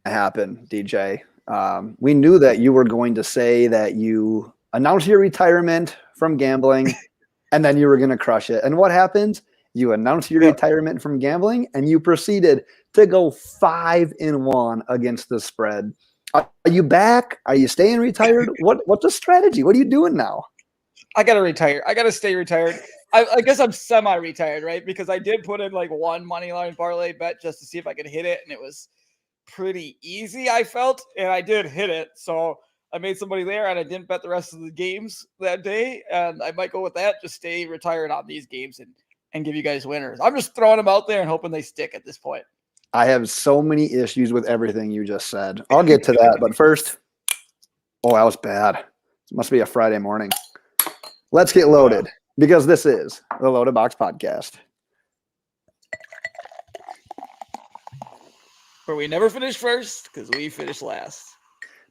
happen, DJ. We knew that you were going to say that you announced your retirement from gambling and then you were going to crush it. And what happens? You announced your retirement from gambling and you proceeded to go 5-1 against the spread. Are you back? Are you staying retired? What's the strategy? What are you doing now? I got to retire. I got to stay retired. I guess I'm semi-retired, right? Because I did put in like one money line parlay bet just to see if I could hit it. And it was pretty easy, I felt. And I did hit it. So I made some money there and I didn't bet the rest of the games that day. And I might go with that. Just stay retired on these games and give you guys winners. I'm just throwing them out there and hoping they stick at this point. I have so many issues with everything you just said. I'll get to that. But first, that was bad. It must be a Friday morning. Let's get loaded because this is the Loaded Box Podcast. Where we never finish first because we finish last.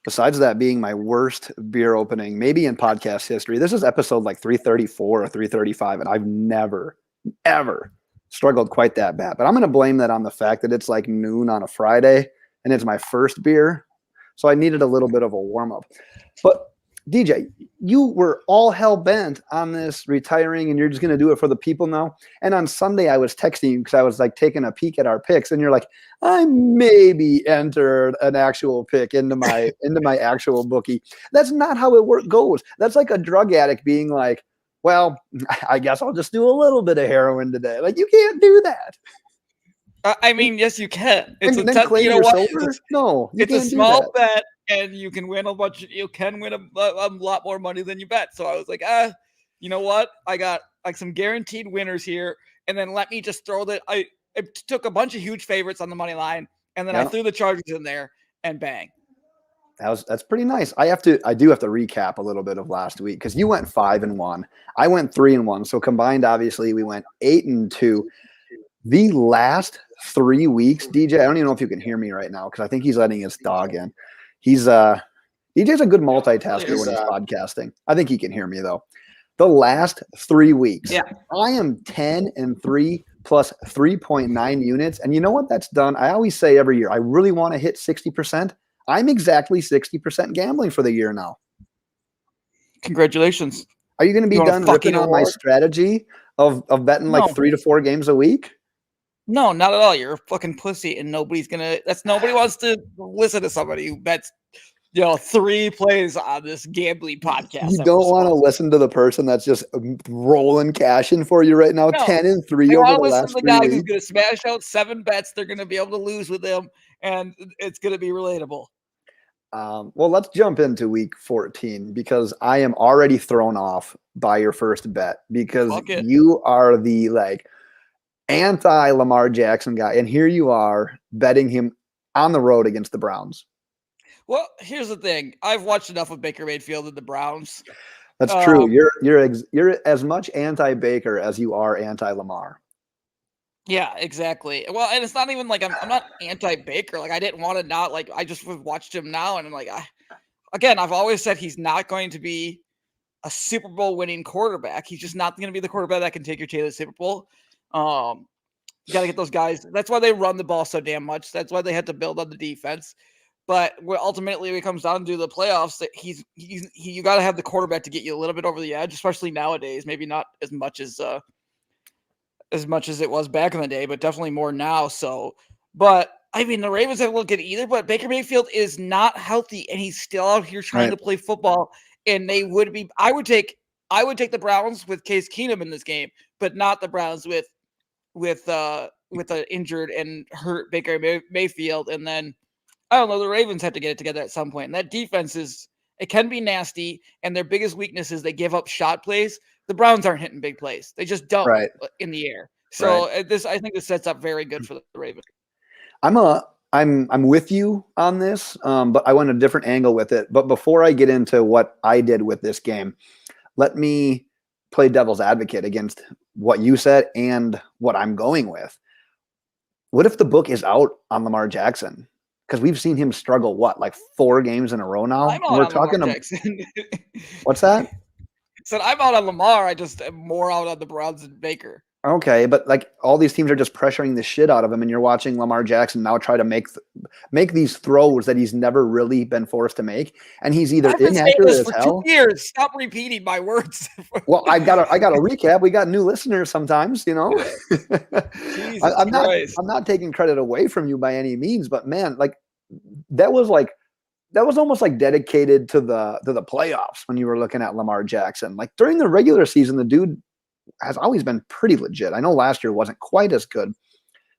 Besides that being my worst beer opening, maybe in podcast history, this is episode like 334 or 335, and I've never, ever struggled quite that bad. But I'm going to blame that on the fact that it's like noon on a Friday and it's my first beer. So I needed a little bit of a warm up. But DJ, you were all hell bent on this retiring and you're just going to do it for the people now. And on Sunday, I was texting you because I was like taking a peek at our picks and you're like, I maybe entered an actual pick into my actual bookie. That's not how it goes. That's like a drug addict being like, well, I guess I'll just do a little bit of heroin today. Like you can't do that. I mean, yes, you can. It's and then claim your silver? No, it's a small bet, and you can win a bunch. You can win a lot more money than you bet. So I was like, you know what? I got like some guaranteed winners here, and then let me just throw that. I took a bunch of huge favorites on the money line, and then I threw the Chargers in there, and bang. That's pretty nice. I do have to recap a little bit of last week because you went 5-1. I went 3-1. So combined, obviously, we went 8-2. The last 3 weeks, DJ, I don't even know if you can hear me right now because I think he's letting his dog in. DJ's a good multitasker when he's podcasting. I think he can hear me though. The last 3 weeks, I am 10-3 plus 3.9 units. And you know what that's done? I always say every year, I really want to hit 60%. I'm exactly 60% gambling for the year now. Congratulations. Are you going to be done ripping on my strategy of betting like 3 to 4 games a week? No, not at all. You're a fucking pussy, and nobody wants to listen to somebody who bets, 3 plays on this gambling podcast. You don't want to listen to the person that's just rolling cash in for you right now. No, 10-3 over the last 3 weeks. The guy who's going to smash out 7 bets they're going to be able to lose with them, and it's going to be relatable. Well, let's jump into week 14 because I am already thrown off by your first bet because you are the anti-Lamar Jackson guy, and here you are betting him on the road against the Browns. Well, here's the thing. I've watched enough of Baker Mayfield and the Browns. That's true. You're as much anti-Baker as you are anti-Lamar. Yeah, exactly. Well, and it's not even like I'm not anti-Baker. Like I didn't want to not like I just watched him now, and I'm like, I've always said he's not going to be a Super Bowl winning quarterback. He's just not going to be the quarterback that can take your team to the Super Bowl. You got to get those guys. That's why they run the ball so damn much. That's why they had to build on the defense. But ultimately, when it comes down to the playoffs, you got to have the quarterback to get you a little bit over the edge, especially nowadays. Maybe not as much as it was back in the day, but definitely more now. So, but I mean, the Ravens haven't looked good either. But Baker Mayfield is not healthy, and he's still out here trying to play football. And they would be. I would take the Browns with Case Keenum in this game, but not the Browns with an injured and hurt Baker Mayfield. And then I don't know, the Ravens have to get it together at some point. And that defense it can be nasty, and their biggest weakness is they give up shot plays. The Browns aren't hitting big plays; they just don't in the air. So I think this sets up very good for the Ravens. I'm with you on this, but I went a different angle with it. But before I get into what I did with this game, let me play devil's advocate against what you said and what I'm going with. What if the book is out on Lamar Jackson? Because we've seen him struggle, like 4 games in a row now? We're talking about What's that? So I'm out on Lamar. I just am more out on the Browns and Baker. Okay, but like all these teams are just pressuring the shit out of him, and you're watching Lamar Jackson now try to make these throws that he's never really been forced to make, and he's either I've been saying inaccurate this as for 2 hell. years. Stop repeating my words. Well, I got to recap. We got new listeners sometimes, you know. Jesus I'm not Christ. I'm not taking credit away from you by any means, but man, that was like that was almost like dedicated to the playoffs when you were looking at Lamar Jackson. Like during the regular season, the dude has always been pretty legit. I know last year wasn't quite as good,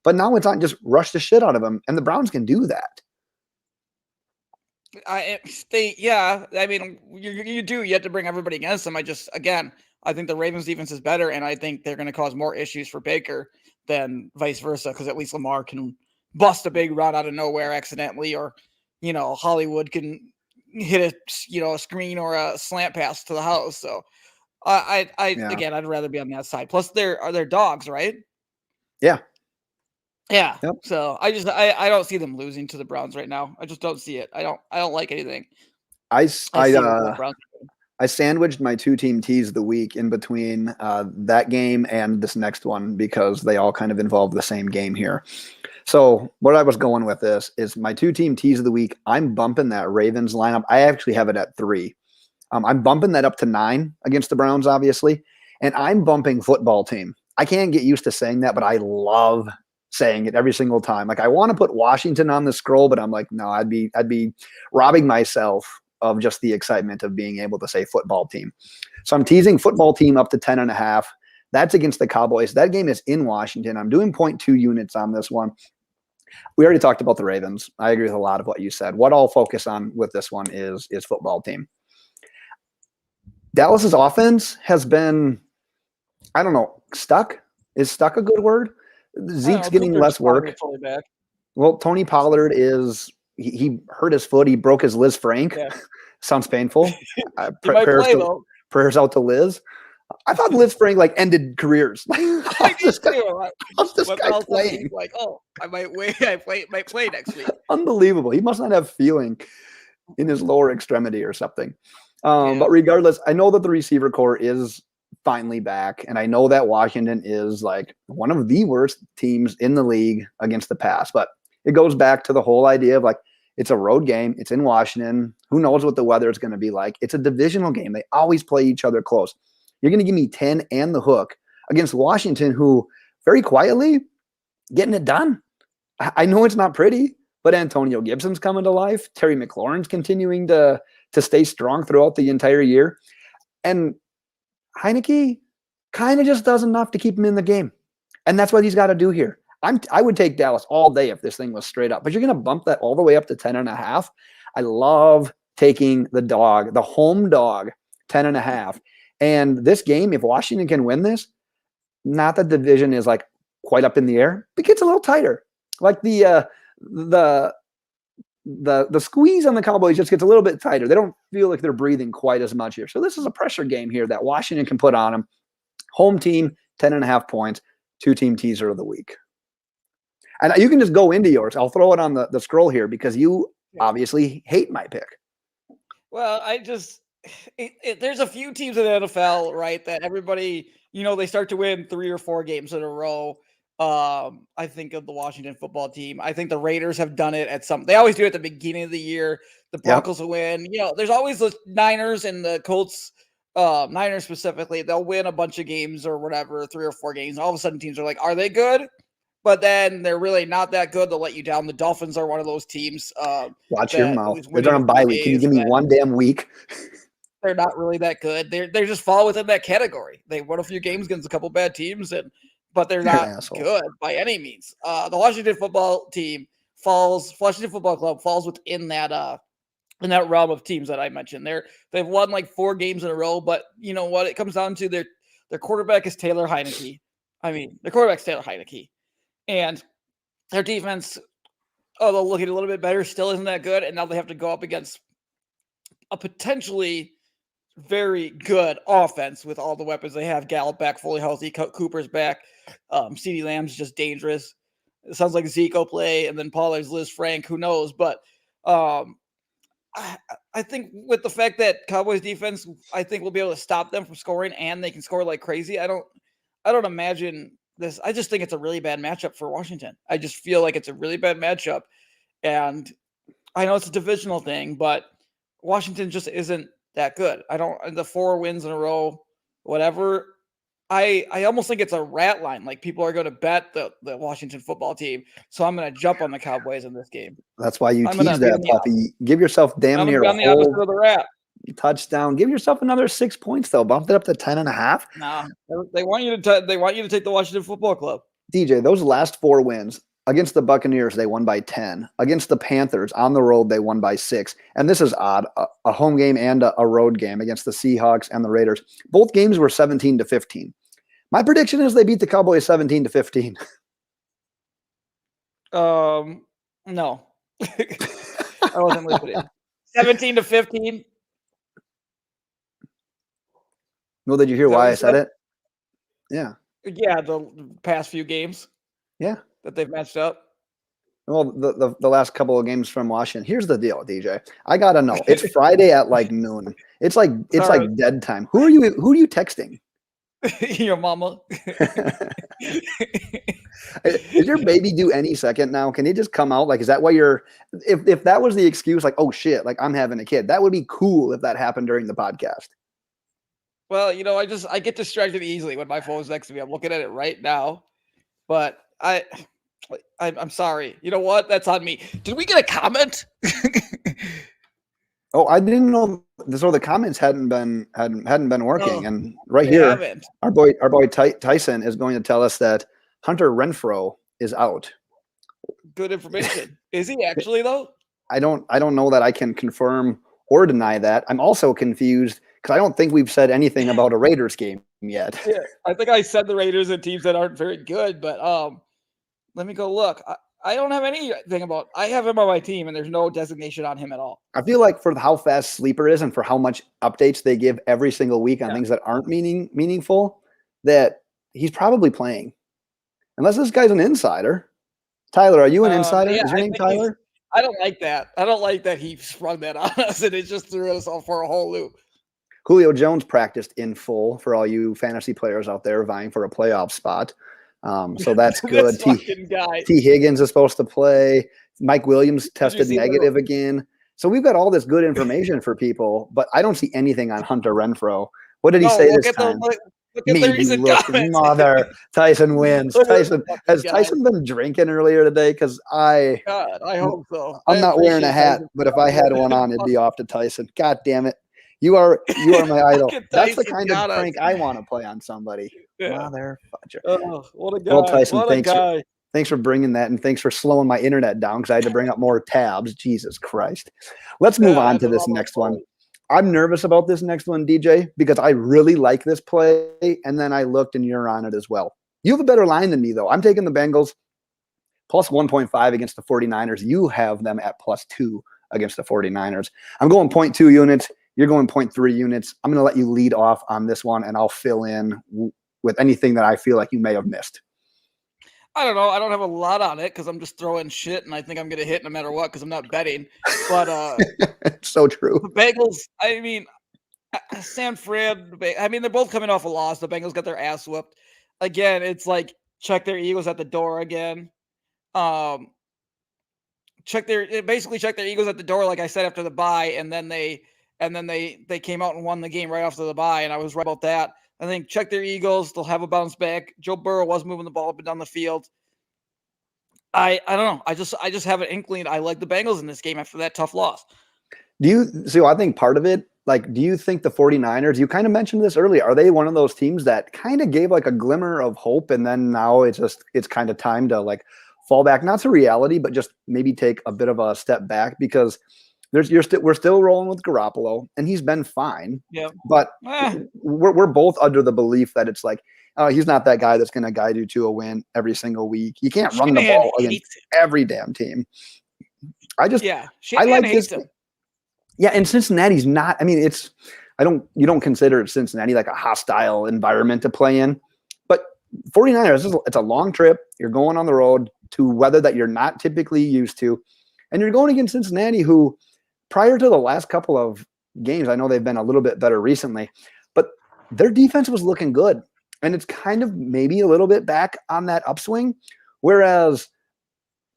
but now it's not just rush the shit out of him, and the Browns can do that. Yeah. I mean, you do. You have to bring everybody against them. I think the Ravens defense is better, and I think they're going to cause more issues for Baker than vice versa. Because at least Lamar can bust a big run out of nowhere accidentally, or Hollywood can hit a screen or a slant pass to the house. So Yeah. again, I'd rather be on that side. Plus, they're dogs, right? Yeah. Yeah. Yep. So I don't see them losing to the Browns right now. I just don't see it. I don't like anything. I I see what the Browns are doing. I sandwiched my 2-team teas of the week in between that game and this next one because they all kind of involve the same game here. So what I was going with this is my 2-team teas of the week. I'm bumping that Ravens lineup. I actually have it at 3. I'm bumping that up to 9 against the Browns, obviously, and I'm bumping football team. I can't get used to saying that, but I love saying it every single time. Like I want to put Washington on the scroll, but I'm like, no, I'd be robbing myself of just the excitement of being able to say football team. So I'm teasing football team up to 10.5. That's against the Cowboys. That game is in Washington. I'm doing 0.2 units on this one. We already talked about the Ravens. I agree with a lot of what you said. What I'll focus on with this one is football team. Dallas's offense has been, I don't know, stuck. Is stuck a good word? Zeke's getting less work. Well, Tony Pollard he hurt his foot. He broke his Liz Frank. Yeah. Sounds painful. Prayers out to Liz. I thought Liz Frank ended careers. How's this guy playing? Like, oh, I might play next week. Unbelievable. He must not have feeling in his lower extremity or something. But regardless, I know that the receiver core is finally back, and I know that Washington is like one of the worst teams in the league against the pass. But it goes back to the whole idea of it's a road game. It's in Washington. Who knows what the weather is going to be like? It's a divisional game. They always play each other close. You're going to give me 10 and the hook against Washington, who very quietly getting it done. I know it's not pretty, but Antonio Gibson's coming to life. Terry McLaurin's continuing to stay strong throughout the entire year. And Heineke kind of just does enough to keep him in the game. And that's what he's got to do here. I would take Dallas all day if this thing was straight up, but you're going to bump that all the way up to 10.5. I love taking the dog, the home dog, 10.5. And this game, if Washington can win this, not that the division is quite up in the air, it gets a little tighter. Like the squeeze on the Cowboys just gets a little bit tighter. They don't feel like they're breathing quite as much here. So this is a pressure game here that Washington can put on them. Home team, 10.5 points, 2-team teaser of the week. And you can just go into yours. I'll throw it on the scroll here because you obviously hate my pick. Well, there's a few teams in the NFL, right, that everybody, they start to win 3 or 4 games in a row. I think of the Washington football team. I think the Raiders have done it they always do it at the beginning of the year. The Broncos will win. There's always the Niners and the Colts, Niners specifically. They'll win a bunch of games or whatever, 3 or 4 games. All of a sudden teams are like, are they good? But then they're really not that good. They'll let you down. The Dolphins are one of those teams. Watch your mouth. They're on bye week. Can you give me one damn week? They're not really that good. They just fall within that category. They won a few games against a couple bad teams, but they're not good by any means. The Washington football club falls within that realm of teams that I mentioned. They've won 4 games in a row, but you know what? It comes down to their quarterback is Taylor Heineke. The quarterback's Taylor Heineke. And their defense, although looking a little bit better, still isn't that good. And now they have to go up against a potentially very good offense with all the weapons they have. Gallup back fully healthy. Cooper's back. CeeDee Lamb's just dangerous. It sounds like Zeke will play, and then Pollard's Liz Frank. Who knows? But I think with the fact that Cowboys defense, I think we'll be able to stop them from scoring, and they can score like crazy. I don't imagine this. I just think it's a really bad matchup for Washington. I just feel like it's a really bad matchup. And I know it's a divisional thing, but Washington just isn't that good. The 4 wins in a row, whatever. I almost think it's a rat line. Like people are going to bet the Washington football team. So I'm going to jump on the Cowboys in this game. That's why you I'm gonna tease be that on the puppy. Give yourself damn I'm near going to a be on the opposite whole of the rat. touchdown. Give yourself another 6 points though. Bump it up to 10.5. No, they want you to take the Washington Football Club. DJ, those last 4 wins against the Buccaneers, they won by 10. Against the Panthers on the road, they won by 6. And this is odd, a home game and a road game against the Seahawks and the Raiders. Both games were 17-15. My prediction is they beat the Cowboys 17-15. No, I wasn't listening. 17-15. Well, did you hear why I said it? Yeah. Yeah, the past few games. Yeah. That they've matched up. Well, the last couple of games from Washington. Here's the deal, DJ. I gotta know. It's Friday at like noon. It's like dead time. Who are you texting? Your mama. Is your baby due any second now? Can he just come out? Like, is that why you're? If that was the excuse, like, oh shit, like I'm having a kid, that would be cool if that happened during the podcast. Well, I get distracted easily when my phone's next to me. I'm looking at it right now, but I'm sorry. You know what? That's on me. Did we get a comment? Oh, I didn't know. So the comments hadn't been working, and right here, haven't. our boy Tyson is going to tell us that Hunter Renfrow is out. Good information. Is he actually though? I don't know that I can confirm or deny that. I'm also confused because I don't think we've said anything about a Raiders game yet. Yeah, I think I said the Raiders and teams that aren't very good, but let me go look. I don't have anything about. I have him on my team, and there's no designation on him at all. I feel like for how fast Sleeper is and for how much updates they give every single week on things that aren't meaningful, that he's probably playing. Unless this guy's an insider. Tyler, are you an insider? Yeah, is your name Tyler? I don't like that. I don't like that he sprung that on us, and it just threw us all for a whole loop. Julio Jones practiced in full for all you fantasy players out there vying for a playoff spot. So that's good. T. Higgins is supposed to play. Mike Williams tested negative again. So we've got all this good information for people, but I don't see anything on Hunter Renfrow. What did he say this time? Mother. Tyson wins. Has Tyson been drinking earlier today? Because I hope so. I'm not wearing a hat, but if I had one on, it'd be off to Tyson. God damn it. You are my idol. That's the kind of prank I want to play on somebody. Motherfucker. Oh, what a guy. Well, Tyson, what a guy. Thanks for bringing that, and thanks for slowing my internet down because I had to bring up more tabs. Jesus Christ. Let's move on to this next one. I'm nervous about this next one, DJ, because I really like this play, and then I looked and you're on it as well. You have a better line than me, though. I'm taking the Bengals plus 1.5 against the 49ers. You have them at plus 2 against the 49ers. I'm going 0.2 units. You're going 0.3 units. I'm going to let you lead off on this one, and I'll fill in with anything that I feel like you may have missed. I don't know. I don't have a lot on it because I'm just throwing shit, and I think I'm going to hit no matter what because I'm not betting. But it's so true. The Bengals, I mean, San Fran, I mean, they're both coming off a loss. The Bengals got their ass whooped. Again, it's like check their egos at the door again. Check their egos at the door, like I said, after the bye, and then they came out and won the game right after the bye, and I was right about that. I think check their egos. They'll have a bounce back. Joe Burrow was moving the ball up and down the field. I don't know. I just have an inkling. I like the Bengals in this game after that tough loss. I think part of it, like, do you think the 49ers, you kind of mentioned this earlier, are they one of those teams that kind of gave like a glimmer of hope and then now it's kind of time to like fall back, not to reality, but just maybe take a bit of a step back because we're still rolling with Garoppolo and he's been fine. Yeah. But we're both under the belief that it's like, he's not that guy that's going to guide you to a win every single week. You can't run the ball against every damn team. I like this. Yeah, and Cincinnati's not. I mean, you don't consider Cincinnati like a hostile environment to play in. But 49ers, it's a long trip. You're going on the road to weather that you're not typically used to, and you're going against Cincinnati, who prior to the last couple of games, I know they've been a little bit better recently, but their defense was looking good. and it's kind of maybe a little bit back on that upswing. Whereas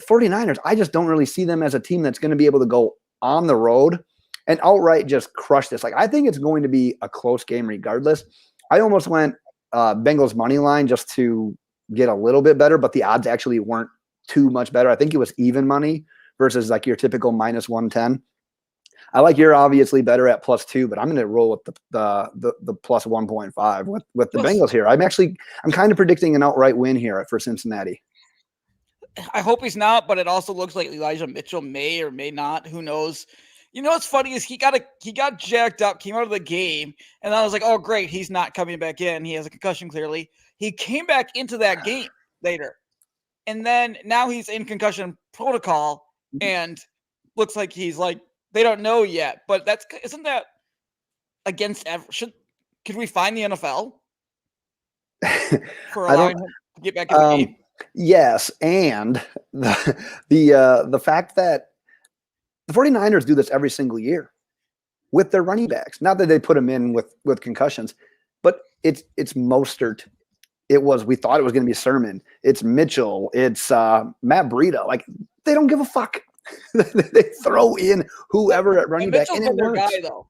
49ers, I just don't really see them as a team that's going to be able to go on the road and outright just crush this. Like, I think it's going to be a close game regardless. I almost went Bengals money line just to get a little bit better, but the odds actually weren't too much better. I think it was even money versus like your typical minus 110. I like you're obviously better at +2, but I'm going to roll with the plus 1.5 with the Bengals here. I'm kind of predicting an outright win here for Cincinnati. I hope he's not, but it also looks like Elijah Mitchell may or may not. Who knows? You know what's funny is he got jacked up, came out of the game, and I was like, oh great, he's not coming back in. He has a concussion clearly. He came back into that game later, and then now he's in concussion protocol, and looks like he's like they don't know yet. But isn't that against could we find the NFL for allowing him to get back in the game? Yes, and the fact that the 49ers do this every single year with their running backs. Not that they put them in with concussions, but it's Mostert. We thought it was going to be Sermon. It's Mitchell. It's Matt Breida. Like, they don't give a fuck. They throw in whoever at running back, and it works. Guy, though.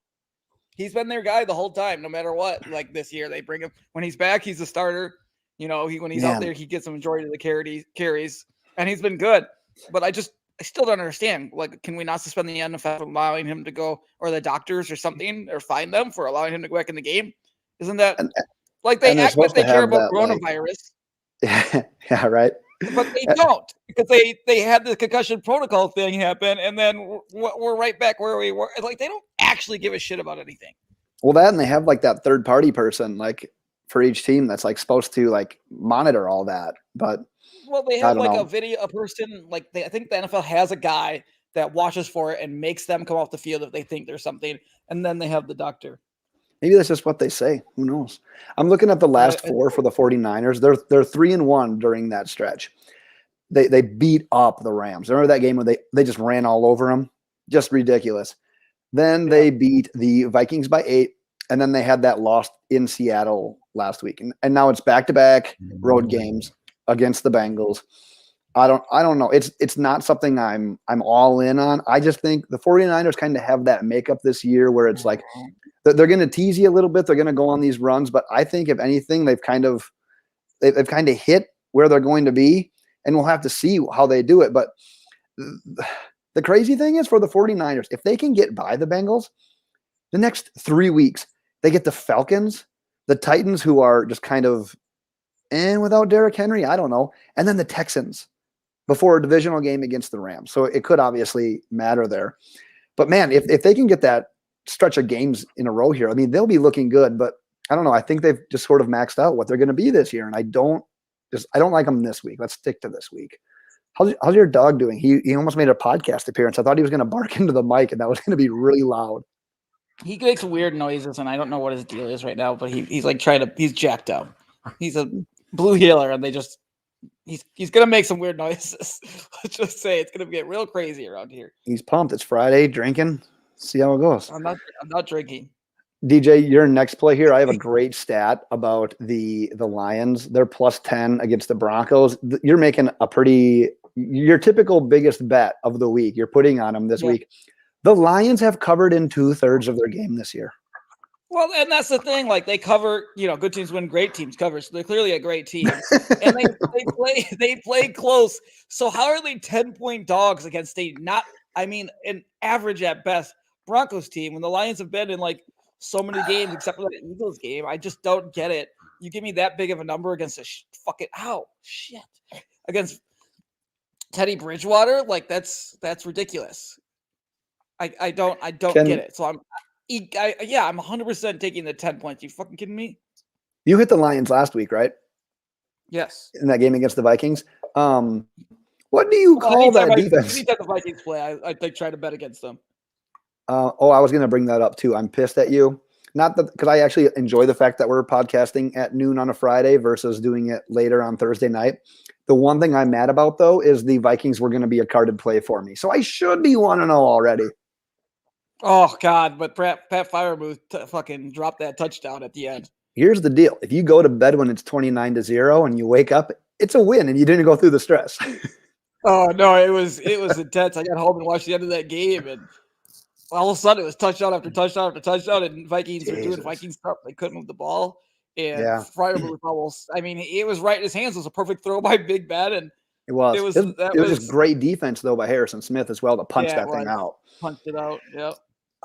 He's been their guy the whole time, no matter what. Like this year, they bring him when he's back. He's a starter. You know, when he's out there, he gets the majority of the carries, and he's been good. But I still don't understand. Like, can we not suspend the NFL for allowing him to go, or the doctors or something, or fine them for allowing him to go back in the game? Isn't that like they act like they care about coronavirus? Yeah, right. But they don't, because they had the concussion protocol thing happen, and then we're right back where we were. Like, they don't actually give a shit about anything. Well, and they have like that third party person, like for each team that's like supposed to like monitor all that. But they have like a person, like I think the NFL has a guy that watches for it and makes them come off the field if they think there's something, and then they have the doctor. Maybe that's just what they say. Who knows? I'm looking at the last four for the 49ers. They're 3-1 during that stretch. They beat up the Rams. Remember that game where they just ran all over them? Just ridiculous. Then they beat the Vikings by 8, and then they had that loss in Seattle last week. And now it's back-to-back road games against the Bengals. I don't know. It's not something I'm all in on. I just think the 49ers kind of have that makeup this year where it's like they're going to tease you a little bit. They're going to go on these runs, but I think if anything, they've kind of hit where they're going to be, and we'll have to see how they do it. But the crazy thing is for the 49ers, if they can get by the Bengals, the next 3 weeks, they get the Falcons, the Titans, who are just kind of without Derrick Henry, I don't know, and then the Texans before a divisional game against the Rams. So it could obviously matter there. But man, if they can get that stretch of games in a row here, I mean, they'll be looking good. But I don't know. I think they've just sort of maxed out what they're going to be this year, and I don't like them this week. Let's stick to this week. How's your dog doing? He almost made a podcast appearance. I thought he was going to bark into the mic, and that was going to be really loud. He makes weird noises, and I don't know what his deal is right now, but he's like he's jacked up. He's a blue healer, and he's going to make some weird noises. Let's just say it's going to get real crazy around here. He's pumped. It's Friday, drinking. See how it goes. I'm not drinking. DJ, your next play here. I have a great stat about the Lions. They're +10 against the Broncos. You're making your typical biggest bet of the week. You're putting on them this week. The Lions have covered in 2/3 of their game this year. Well, and that's the thing. Like, they cover, good teams win, great teams cover. So they're clearly a great team, and they play close. So how are they 10-point dogs against an average at best Broncos team when the Lions have been in like so many games except for the Eagles game? I just don't get it. You give me that big of a number against against Teddy Bridgewater, like that's ridiculous. I don't get it. So I'm 100% taking the 10 points. You fucking kidding me? You hit the Lions last week, right? Yes. In that game against the Vikings. What do you call that defense? Anytime the Vikings play, I try to bet against them. I was going to bring that up too. I'm pissed at you. Not that, because I actually enjoy the fact that we're podcasting at noon on a Friday versus doing it later on Thursday night. The one thing I'm mad about, though, is the Vikings were going to be a carded play for me. So I should be 1-0 already. Oh, God. But Pat Freiermuth fucking dropped that touchdown at the end. here's the deal. If you go to bed when it's 29-0 and you wake up, it's a win and you didn't go through the stress. Oh no, it was intense. I got home and watched the end of that game, and all of a sudden it was touchdown after touchdown after touchdown, and Vikings were doing Viking stuff. They couldn't move the ball, and Yeah. Fryermuth was almost. I mean, it was right in his hands. It was a perfect throw by Big Ben, and It was. it was just great defense though by Harrison Smith as well to punch that thing out. Punched it out. Yep.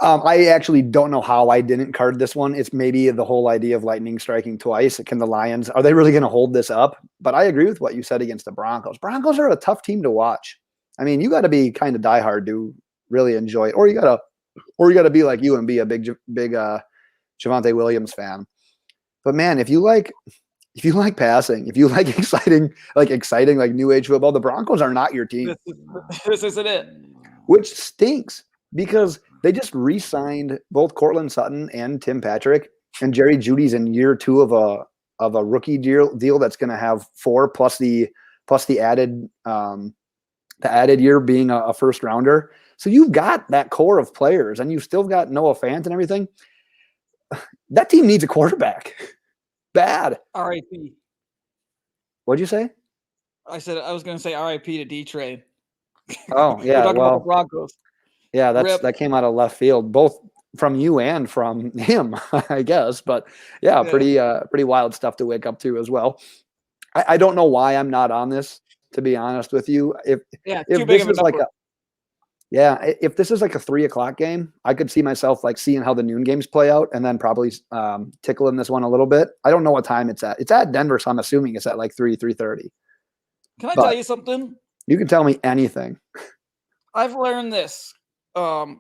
I actually don't know how I didn't card this one. It's maybe the whole idea of lightning striking twice. Can the Lions, are they really going to hold this up? But I agree with what you said against the Broncos. Broncos are a tough team to watch. I mean, you got to be kind of diehard to really enjoy it, or you got to be like you and be a big Javonte Williams fan. But man, if you like passing, if you like exciting like new age football, the Broncos are not your team. This isn't it. Which stinks because they just re-signed both Cortland Sutton and Tim Patrick, and Jerry Jeudy's in year 2 of a rookie deal that's going to have 4 plus the added year being a first rounder. So you've got that core of players, and you've still got Noah Fant and everything. That team needs a quarterback. Bad. R.I.P. What'd you say? I said I was going to say R.I.P. to D-Train. Oh yeah, We're talking about the Broncos. Yeah, that came out of left field, both from you and from him, I guess. But yeah, pretty wild stuff to wake up to as well. I don't know why I'm not on this, to be honest with you. If this is like if this is like a 3:00 game, I could see myself like seeing how the noon games play out and then probably tickling this one a little bit. I don't know what time it's at. It's at Denver, so I'm assuming it's at like 3:30. Can I tell you something? You can tell me anything. I've learned this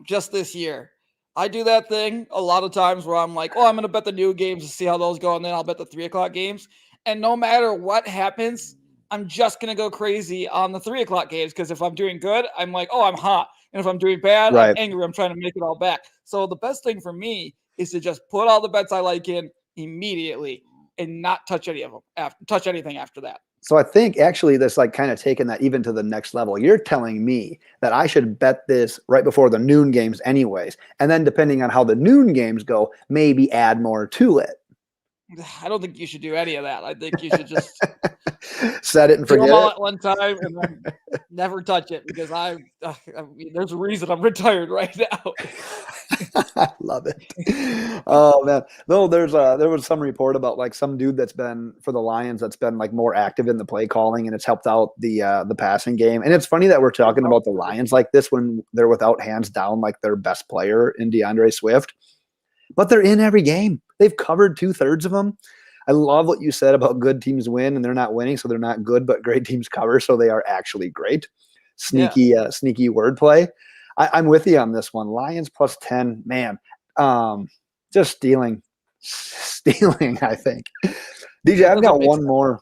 just this year. I do that thing a lot of times where I'm like, oh, I'm going to bet the new games to see how those go, and then I'll bet the 3:00 games. And no matter what happens, I'm just going to go crazy on the 3:00 games because if I'm doing good, I'm like, oh, I'm hot. And if I'm doing bad, I'm angry. I'm trying to make it all back. So the best thing for me is to just put all the bets I like in immediately and not touch any of them, touch anything after that. So I think actually this like kind of taking that even to the next level. You're telling me that I should bet this right before the noon games anyways. And then depending on how the noon games go, maybe add more to it. I don't think you should do any of that. I think you should just set it and forget do them all it at one time and then never touch it because I mean, there's a reason I'm retired right now. I love it. Oh man, no, there was some report about like some dude that's been for the Lions that's been like more active in the play calling and it's helped out the passing game. And it's funny that we're talking about the Lions like this when they're without hands down like their best player in DeAndre Swift, but they're in every game. They've covered 2/3 of them. I love what you said about good teams win and they're not winning, so they're not good, but great teams cover, so they are actually great. Sneaky wordplay. I'm with you on this one. Lions plus 10, man. Just stealing, I think. DJ, I've got one more.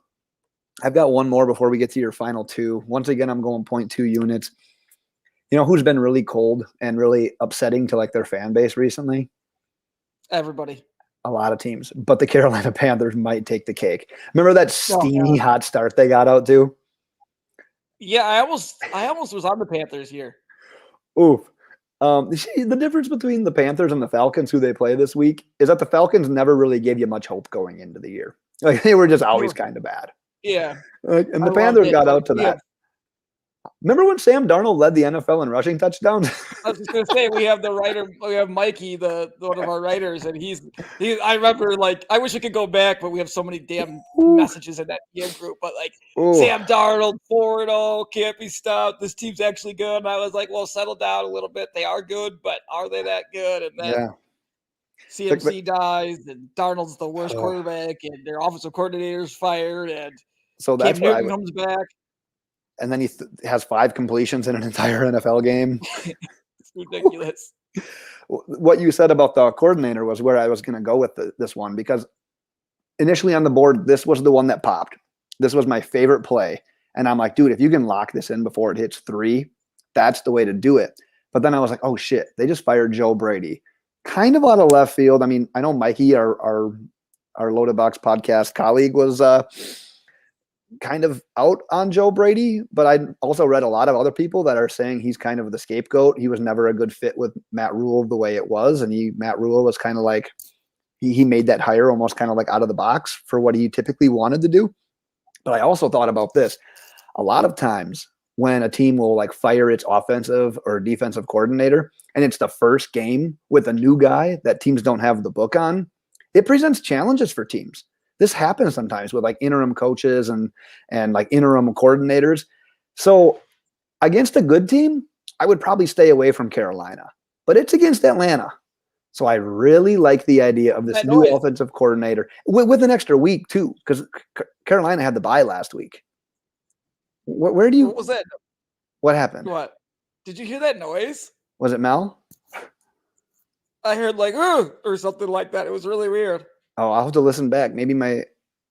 I've got one more before we get to your final two. Once again, I'm going 0.2 units. You know who's been really cold and really upsetting to like their fan base recently? Everybody. A lot of teams, but the Carolina Panthers might take the cake. Remember that steamy hot start they got out to? Yeah, I almost was on the Panthers here. Oof. The difference between the Panthers and the Falcons, who they play this week, is that the Falcons never really gave you much hope going into the year. Like they were just always kind of bad. Yeah. And the Panthers got out to that. Remember when Sam Darnold led the NFL in rushing touchdowns? I was just gonna say we have the writer, we have Mikey, one of our writers, and he's. I remember like I wish I could go back, but we have so many damn messages in that DM group. But like Sam Darnold, 4-0, can't be stopped. This team's actually good. And I was like, well, settle down a little bit. They are good, but are they that good? And then CMC dies, and Darnold's the worst quarterback, and their offensive coordinator's fired, and so that's Cam Newton comes back. And then he has 5 completions in an entire NFL game. It's ridiculous. What you said about the coordinator was where I was going to go with this one, because initially on the board, this was the one that popped. This was my favorite play. And I'm like, dude, if you can lock this in before it hits 3, that's the way to do it. But then I was like, oh shit, they just fired Joe Brady. Kind of out of left field. I mean, I know Mikey, our Loaded Box podcast colleague, was kind of out on Joe Brady, but I also read a lot of other people that are saying he's kind of the scapegoat. He was never a good fit with Matt Rule the way it was. And Matt Rule was kind of like, he made that hire almost kind of like out of the box for what he typically wanted to do. But I also thought about this. A lot of times when a team will like fire its offensive or defensive coordinator and it's the first game with a new guy that teams don't have the book on, it presents challenges for teams. This happens sometimes with like interim coaches and like interim coordinators. So against a good team, I would probably stay away from Carolina, but it's against Atlanta. So I really like the idea of this new offensive coordinator with an extra week too, because Carolina had the bye last week. Where do you? What was that? What happened? What? Did you hear that noise? Was it Mel? I heard like or something like that. It was really weird. Oh, I'll have to listen back. Maybe my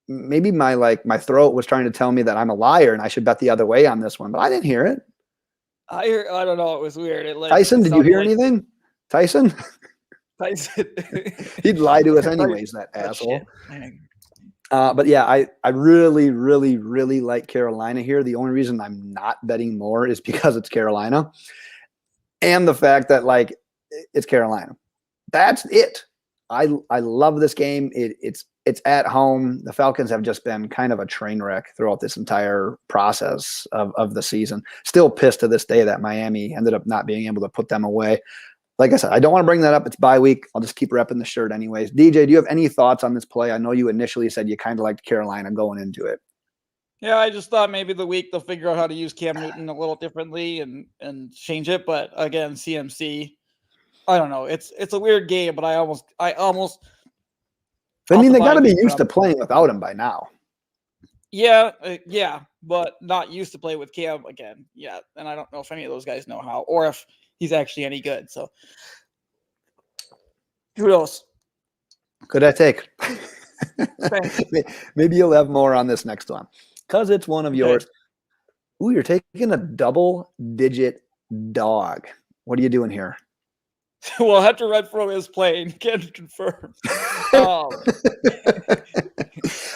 my throat was trying to tell me that I'm a liar and I should bet the other way on this one, but I didn't hear it. I don't know. It was weird. Tyson, did you hear anything? Tyson? Tyson. He'd lie to us anyways, that asshole. But yeah, I really, really, really like Carolina here. The only reason I'm not betting more is because it's Carolina and the fact that like it's Carolina. That's it. I love this game. It's at home. The Falcons have just been kind of a train wreck throughout this entire process of the season. Still pissed to this day that Miami ended up not being able to put them away. Like I said, I don't want to bring that up. It's bye week. I'll just keep repping the shirt anyways. DJ, do you have any thoughts on this play? I know you initially said you kind of liked Carolina going into it. Yeah, I just thought maybe the week they'll figure out how to use Cam Newton a little differently and change it. But again, CMC, I don't know. It's a weird game, but I almost. I mean, they got to be used to playing without him by now. Yeah, but not used to play with Cam again. Yeah, and I don't know if any of those guys know how, or if he's actually any good. So who knows? Could I take? Maybe you'll have more on this next one because it's one of yours. Ooh, you're taking a double-digit dog. What are you doing here? Well, after Renfrow is playing, can't confirm.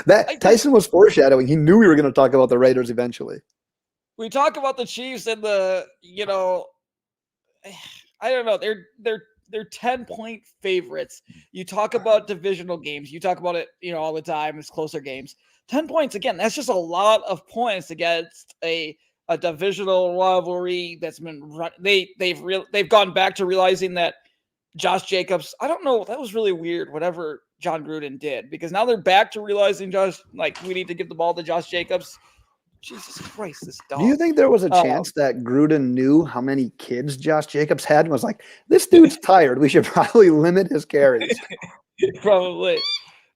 That Tyson was foreshadowing. He knew we were going to talk about the Raiders eventually. We talk about the Chiefs and the, I don't know. They're 10-point favorites. You talk about divisional games. You talk about it, all the time. It's closer games. 10 points again. That's just a lot of points against a divisional rivalry that's been run. They've gone back to realizing that Josh Jacobs. I don't know. That was really weird. Whatever John Gruden did, because now they're back to realizing we need to give the ball to Josh Jacobs. Jesus Christ, this dog. Do you think there was a chance that Gruden knew how many kids Josh Jacobs had and was like, this dude's tired. We should probably limit his carries. Probably.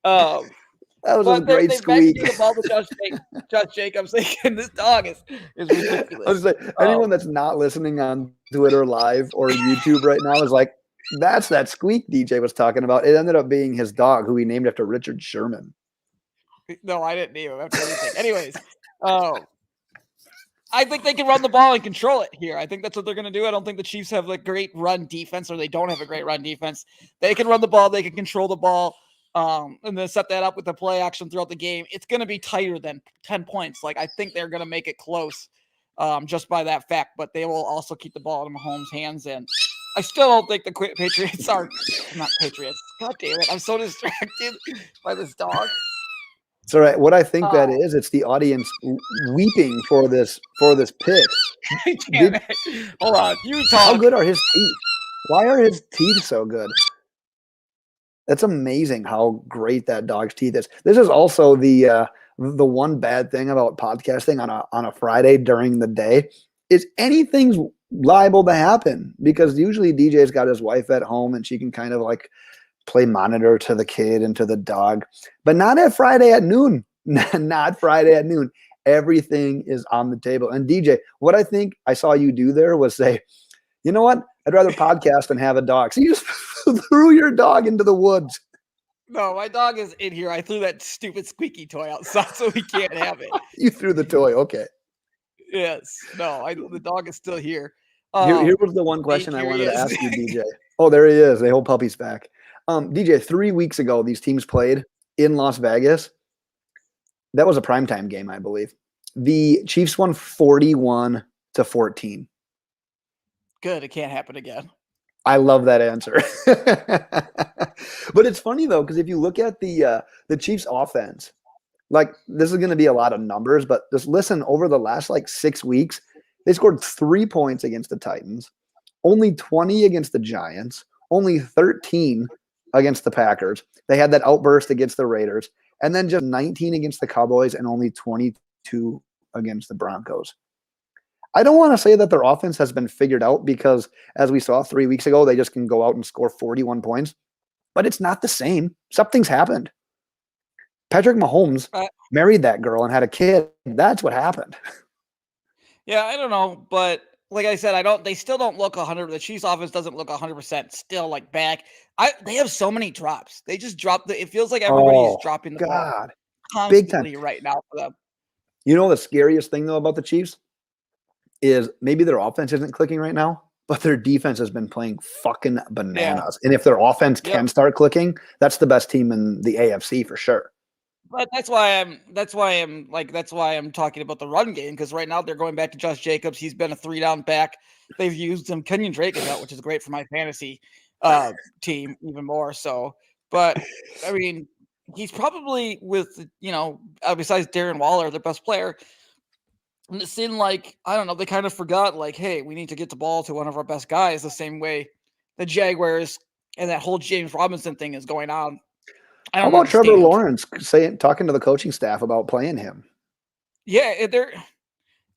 That was a great squeak. The ball to Josh Jacobs. This dog is ridiculous. I was like, anyone that's not listening on Twitter Live or YouTube right now is like, that's that squeak DJ was talking about. It ended up being his dog, who he named after Richard Sherman. No, I didn't name him after anything. Anyways, I think they can run the ball and control it here. I think that's what they're going to do. I don't think the Chiefs have a great run defense, or they don't have a great run defense. They can run the ball. They can control the ball. And then set that up with the play action throughout the game. It's going to be tighter than 10 points. Like, I think they're going to make it close just by that fact, but they will also keep the ball in Mahomes' hands. And I still don't think the Patriots are not Patriots. God damn it. I'm so distracted by this dog. It's all right. What I think that is, it's the audience weeping for this pick. Hold on. You talk. How good are his teeth? Why are his teeth so good? That's amazing how great that dog's teeth is. This is also the one bad thing about podcasting on a Friday during the day is anything's liable to happen, because usually DJ's got his wife at home and she can kind of like play monitor to the kid and to the dog, but not at Friday at noon. Not Friday at noon. Everything is on the table. And DJ, what I think I saw you do there was say, you know what? I'd rather podcast than have a dog. So you just threw your dog into the woods. No, my dog is in here. I threw that stupid squeaky toy outside so he can't have it. You threw the toy. Okay. Yes. No, the dog is still here. Here was the one question I wanted to ask you, DJ. Oh, there he is. The whole puppy's back. DJ, 3 weeks ago, these teams played in Las Vegas. That was a primetime game, I believe. The Chiefs won 41-14. Good. It can't happen again. I love that answer. But it's funny though, because if you look at the Chiefs offense, like this is going to be a lot of numbers, but just listen, over the last like 6 weeks, they scored 3 points against the Titans, only 20 against the Giants, only 13 against the Packers. They had that outburst against the Raiders, and then just 19 against the Cowboys and only 22 against the Broncos. I don't want to say that their offense has been figured out because, as we saw 3 weeks ago, they just can go out and score 41 points, but it's not the same. Something's happened. Patrick Mahomes married that girl and had a kid. That's what happened. Yeah, I don't know, but like I said, they still don't look 100. The Chiefs offense doesn't look 100% still like back. They have so many drops. They just dropped it feels like everybody's dropping the ball constantly right now for them. You know the scariest thing though about the Chiefs is maybe their offense isn't clicking right now, but their defense has been playing fucking bananas. Yeah. And if their offense can start clicking, that's the best team in the AFC for sure. But that's why I'm talking about the run game, because right now they're going back to Josh Jacobs. He's been a 3-down back. They've used him. Kenyon Drake is out, which is great for my fantasy team even more so. But I mean, he's probably with besides Darren Waller, the best player. And it seemed like, I don't know, they kind of forgot, like, hey, we need to get the ball to one of our best guys the same way the Jaguars and that whole James Robinson thing is going on. How about Trevor Lawrence talking to the coaching staff about playing him? Yeah,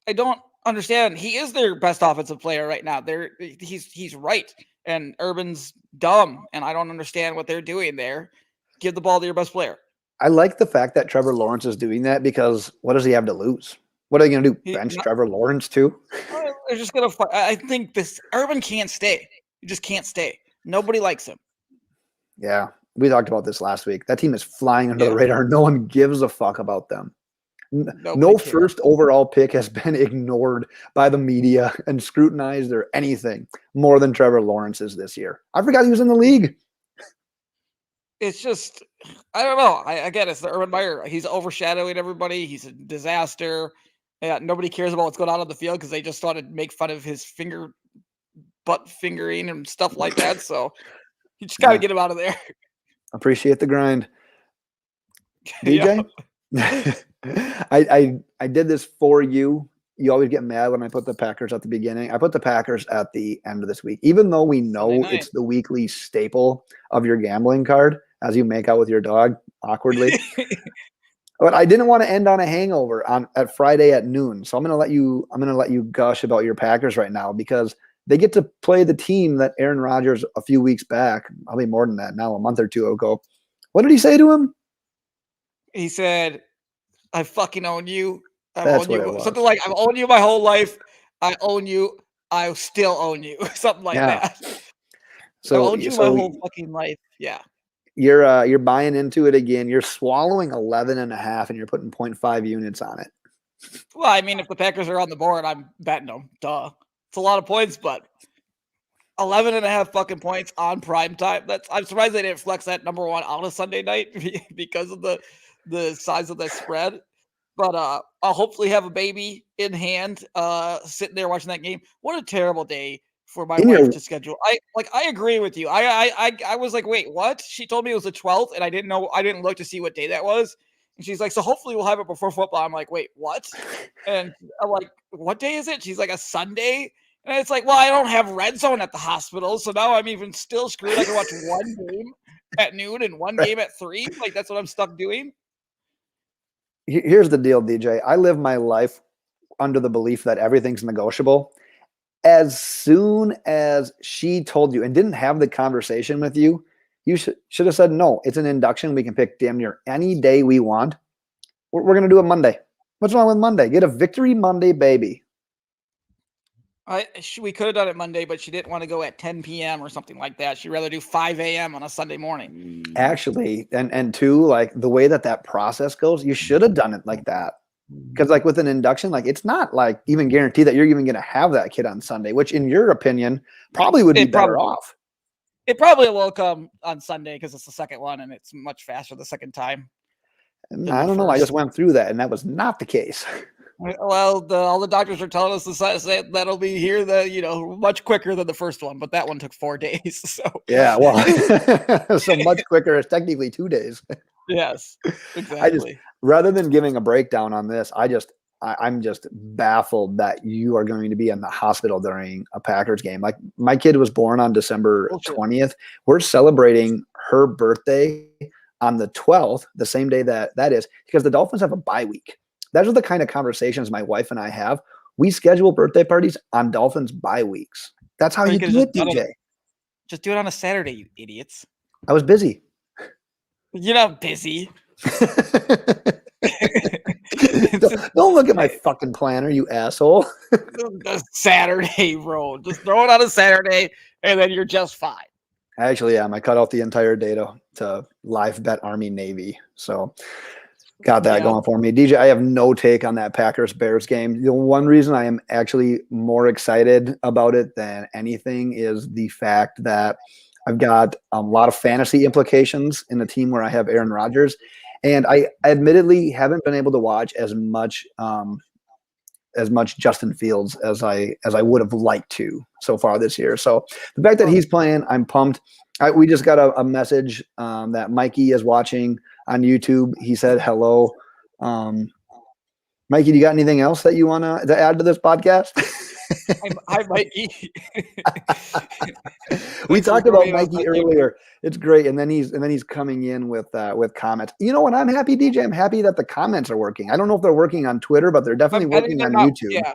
I don't understand. He is their best offensive player right now. He's right, and Urban's dumb, and I don't understand what they're doing there. Give the ball to your best player. I like the fact that Trevor Lawrence is doing that, because what does he have to lose? What are they going to do? Bench Trevor Lawrence too? They're just going to. I think Urban can't stay. He just can't stay. Nobody likes him. Yeah, we talked about this last week. That team is flying under the radar. No one gives a fuck about them. No first overall pick has been ignored by the media and scrutinized or anything more than Trevor Lawrence is this year. I forgot he was in the league. It's just, I don't know. Again, it's the Urban Meyer. He's overshadowing everybody. He's a disaster. Yeah, nobody cares about what's going on the field because they just want to make fun of his butt fingering and stuff like that. So you just got to get him out of there. Appreciate the grind. DJ? I did this for you. You always get mad when I put the Packers at the beginning. I put the Packers at the end of this week, even though we know it's the weekly staple of your gambling card as you make out with your dog awkwardly. But I didn't want to end on a hangover at Friday at noon. So I'm gonna let you gush about your Packers right now, because they get to play the team that Aaron Rodgers a few weeks back, probably more than that now, a month or two ago. What did he say to him? He said, I fucking own you. That's what it was. Something like, I've owned you my whole life. I own you. I still own you. Something like that. So I owned you my whole fucking life. Yeah. You're buying into it again. You're swallowing 11.5 and you're putting 0.5 units on it. Well, I mean, if the Packers are on the board, I'm betting them. Duh. It's a lot of points, but 11.5 fucking points on prime time. I'm surprised they didn't flex that number one on a Sunday night because of the size of the spread. But I'll hopefully have a baby in hand, sitting there watching that game. What a terrible day for my wife to schedule. I agree with you. I was like, wait, what? She told me it was the 12th, and I didn't know. I didn't look to see what day that was. And she's like, so hopefully we'll have it before football. I'm like, wait, what? And I'm like, what day is it? She's like, a Sunday. And it's like, well, I don't have Red Zone at the hospital, so now I'm even still screwed. I can watch one game at noon and one game at 3. Like, that's what I'm stuck doing. Here's the deal, DJ. I live my life under the belief that everything's negotiable. As soon as she told you and didn't have the conversation with you, you should have said, no, it's an induction. We can pick damn near any day we want. We're going to do it Monday. What's wrong with Monday? Get a Victory Monday, baby. We could have done it Monday, but she didn't want to go at 10 p.m. or something like that. She'd rather do 5 a.m. on a Sunday morning. Actually, and two, like the way that process goes, you should have done it like that. Because like with an induction, like it's not like even guaranteed that you're even going to have that kid on Sunday, which in your opinion probably would be better off. It probably will come on Sunday because it's the second one and it's much faster the second time. I don't know. I just went through that and that was not the case. Well, all the doctors are telling us that'll be here much quicker than the first one, but that one took 4 days. So Yeah, well, so much quicker. It's technically 2 days. yes, I just exactly. rather than giving a breakdown on this, I'm just baffled that you are going to be in the hospital during a Packers game. Like my kid was born on December Bullshit. 20th. We're celebrating her birthday on the 12th, the same day that is, because the Dolphins have a bye week. Those are the kind of conversations my wife and I have. We schedule birthday parties on Dolphins bye weeks. That's how Or you you could do have it, DJ. just do it on a Saturday, you idiots. I was busy. You're not busy. Don't look at my fucking planner, you asshole. The Saturday, bro. Just throw it on a Saturday, and then you're just fine. I actually am. I cut off the entire data to live bet Army Navy. So got that going for me. DJ, I have no take on that Packers Bears game. The one reason I am actually more excited about it than anything is the fact that I've got a lot of fantasy implications in a team where I have Aaron Rodgers. And I admittedly haven't been able to watch as much Justin Fields as I would have liked to so far this year. So the fact that he's playing, I'm pumped. We just got a message that Mikey is watching on YouTube. He said hello. Mikey, do you got anything else that you want to add to this podcast? Hi, Mikey. We talked about Mikey earlier. It's great, and then he's coming in with comments. You know what? I'm happy, DJ. I'm happy that the comments are working. I don't know if they're working on Twitter, but they're definitely working on YouTube. Yeah,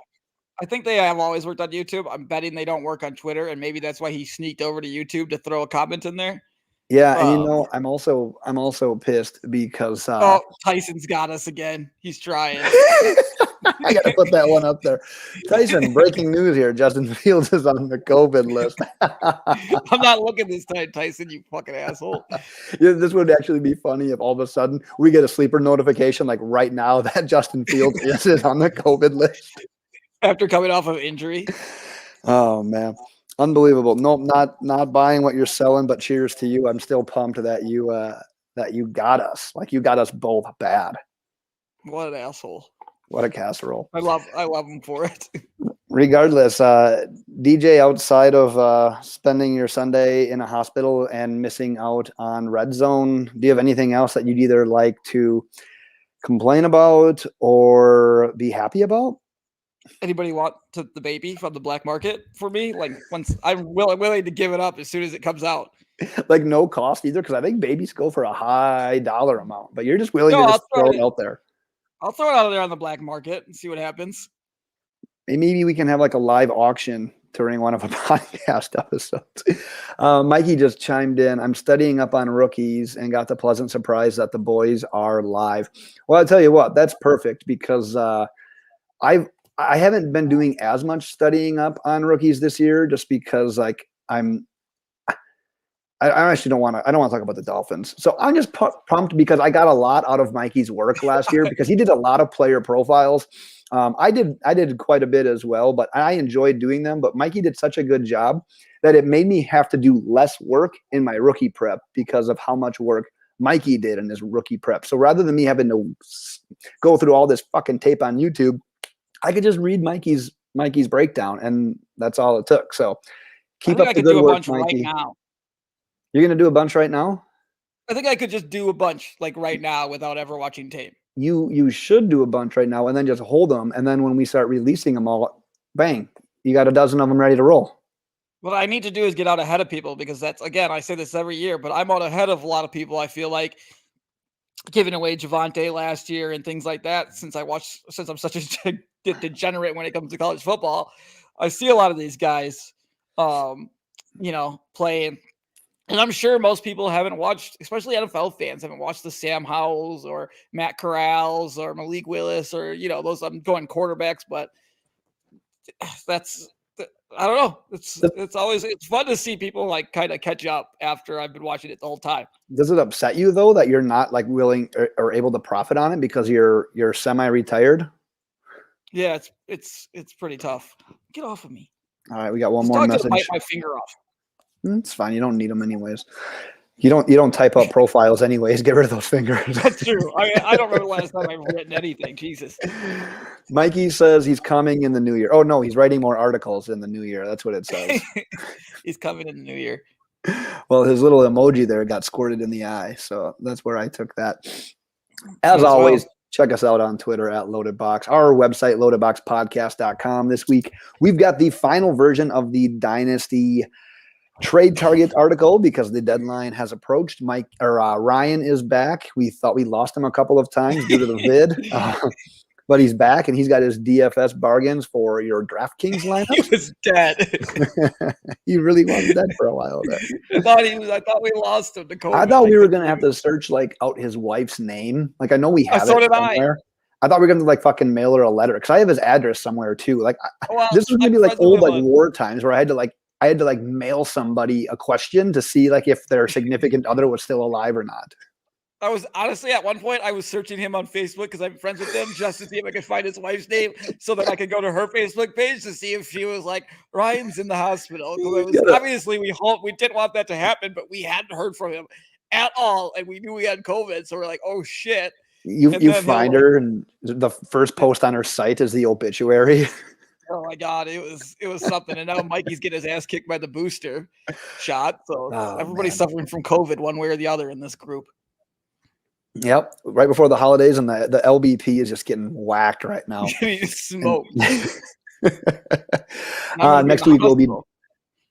I think they have always worked on YouTube. I'm betting they don't work on Twitter, and maybe that's why he sneaked over to YouTube to throw a comment in there. Yeah, and I'm also pissed because Tyson's got us again. He's trying. I gotta put that one up there. Tyson, breaking news here. Justin Fields is on the COVID list. I'm not looking this time, Tyson, you fucking asshole. Yeah, this would actually be funny if all of a sudden we get a sleeper notification like right now that Justin Fields is on the COVID list. After coming off of injury. Oh man. Unbelievable. Nope, not buying what you're selling, but cheers to you. I'm still pumped that you got us. Like you got us both bad. What an asshole. What a casserole. I love him for it. Regardless, DJ, outside of spending your Sunday in a hospital and missing out on Red Zone, do you have anything else that you'd either like to complain about or be happy about? Anybody want the baby from the black market for me? Like once I'm willing to give it up as soon as it comes out. Like no cost either, because I think babies go for a high dollar amount, but you're just willing to just throw it out there. I'll throw it out there on the black market and see what happens. Maybe we can have like a live auction during one of our podcast episodes. Mikey just chimed in. I'm studying up on rookies and got the pleasant surprise that the boys are live. Well, I'll tell you what, that's perfect because I haven't been doing as much studying up on rookies this year just because like I actually don't want to talk about the Dolphins. So I'm just pumped because I got a lot out of Mikey's work last year because he did a lot of player profiles. I did quite a bit as well, but I enjoyed doing them. But Mikey did such a good job that it made me have to do less work in my rookie prep because of how much work Mikey did in his rookie prep. So rather than me having to go through all this fucking tape on YouTube, I could just read Mikey's breakdown, and that's all it took. So keep up the good work, Mikey. Right now. You're going to do a bunch right now? I think I could just do a bunch like right now without ever watching tape. You should do a bunch right now and then just hold them. And then when we start releasing them all, bang, you got a dozen of them ready to roll. What I need to do is get out ahead of people because that's, again, I say this every year, but I'm out ahead of a lot of people. I feel like giving away Javonte last year and things like that. Since I'm such a degenerate when it comes to college football, I see a lot of these guys, playing. And I'm sure most people haven't watched, especially NFL fans, haven't watched the Sam Howells or Matt Corrals or Malik Willis or, those I'm going quarterbacks, but I don't know. It's fun to see people like kind of catch up after I've been watching it the whole time. Does it upset you though, that you're not like willing or able to profit on it because you're semi-retired? Yeah, it's pretty tough. Get off of me. All right. We got one more message. Just bite my finger off. It's fine. You don't need them anyways. You don't type up profiles anyways. Get rid of those fingers. That's true. I don't remember the last time I've written anything. Jesus. Mikey says he's coming in the new year. Oh no, he's writing more articles in the new year. That's what it says. He's coming in the new year. Well, his little emoji there got squirted in the eye, so that's where I took that. As always, check us out on Twitter at LoadedBox, our website, loadedboxpodcast.com. This week, we've got the final version of the Dynasty trade target article because the deadline has approached. Ryan is back. We thought we lost him a couple of times due to the vid, but he's back and he's got his DFS bargains for your DraftKings lineup. He was dead. He really was dead for a while there. I thought we lost him to COVID. I thought we were gonna have to search like out his wife's name. Like I know we have so it did somewhere. I thought we were gonna like fucking mail her a letter because I have his address somewhere too. Like well, this was maybe like friends with old him like war times where I had to like mail somebody a question to see like if their significant other was still alive or not. I was honestly at one point I was searching him on Facebook because I'm friends with him just to see if I could find his wife's name so that I could go to her Facebook page to see if she was like Ryan's in the hospital. Obviously we didn't want that to happen, but we hadn't heard from him at all, and we knew we had COVID, so we're like, oh shit. You find her, and the first post on her site is the obituary. Oh my God, it was something. And now Mikey's getting his ass kicked by the booster shot. So everybody's suffering from COVID one way or the other in this group. Yep. Right before the holidays, and the LBP is just getting whacked right now. Smoked. Next week we'll be.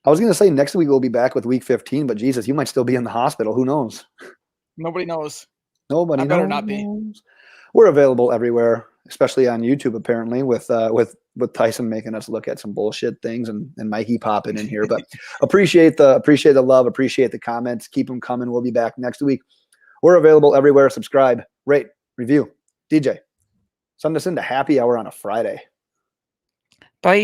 I was going to say next week we'll be back with week 15, but Jesus, you might still be in the hospital. Who knows? Nobody knows. Nobody knows. Better not be. We're available everywhere, especially on YouTube, apparently, with Tyson making us look at some bullshit things and Mikey popping in here. But appreciate the love, appreciate the comments. Keep them coming. We'll be back next week. We're available everywhere. Subscribe, rate, review. DJ, send us into happy hour on a Friday. Bye.